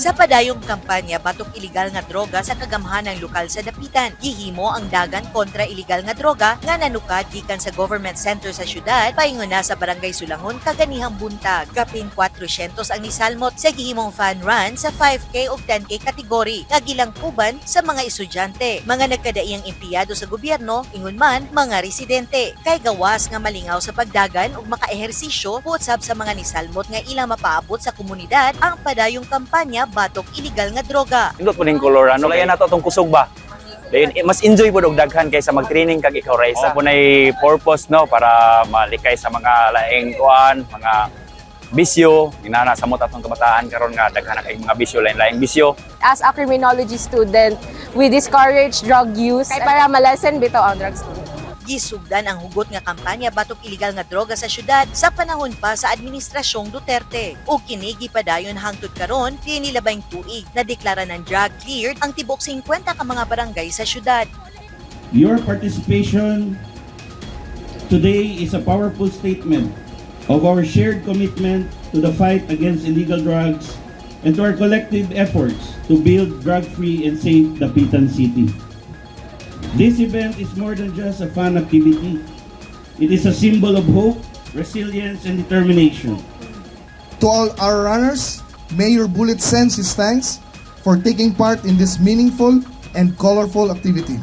Sa padayong kampanya batok iligal nga droga sa kagamhanang lokal sa Dapitan, gihimo ang dagan kontra iligal nga droga nga nanukad gikan sa government center sa syudad paingon na sa barangay Sulangon kaganihang buntag. Kapin 400 ang nisalmot sa gihimong fun run sa 5K ug 10K kategory nga gilangkuban sa mga estudyante, mga nagkadaiyang empleyado sa gobyerno, ingon man mga residente. Kay gawas nga malingaw sa pagdagan ug makaehersisyo putsab sa mga nisalmot nga ilang mapaabot sa komunidad ang padayong kampanya batok iligal nga droga. Indot po ning kolor ano layan nato tong kusog ba. Dayon mas enjoy po og daghan kaysa mag-training kag ikaw ra isa po nay purpose no para malikay sa mga laing kuan, mga bisyo, inana sa mot atong kabataan karon nga daghan kay mga bisyo lain-laing bisyo. As a criminology student, we discourage drug use kay para malesen bitaw ang drugs. Gisugdan ang hugot nga kampanya batok iligal nga droga sa syudad sa panahon pa sa administrasyong Duterte. O kinigi padayon hangtod karon tinilabay tuig na deklara ng drug cleared ang tibok 50 ka mga barangay sa syudad. Your participation today is a powerful statement of our shared commitment to the fight against illegal drugs and to our collective efforts to build drug-free and safe Dapitan City. This event is more than just a fun activity. It is a symbol of hope, resilience, and determination. To all our runners, may your bullet sends his thanks for taking part in this meaningful and colorful activity.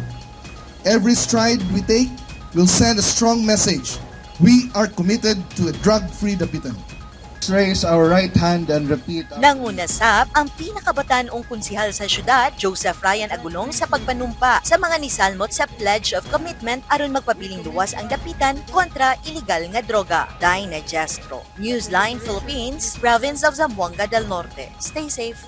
Every stride we take will send a strong message. We are committed to a drug-free Dapitan. Raise our right hand and repeat. Nangunasap ang pinakabataanong konsihal sa syudad, Joseph Ryan Agulong sa pagpanumpa sa mga nisalmot sa Pledge of Commitment aron magpabiling luwas ang Dapitan kontra iligal nga droga. Dina Jestro, Newsline Philippines, Province of Zamboanga del Norte. Stay safe.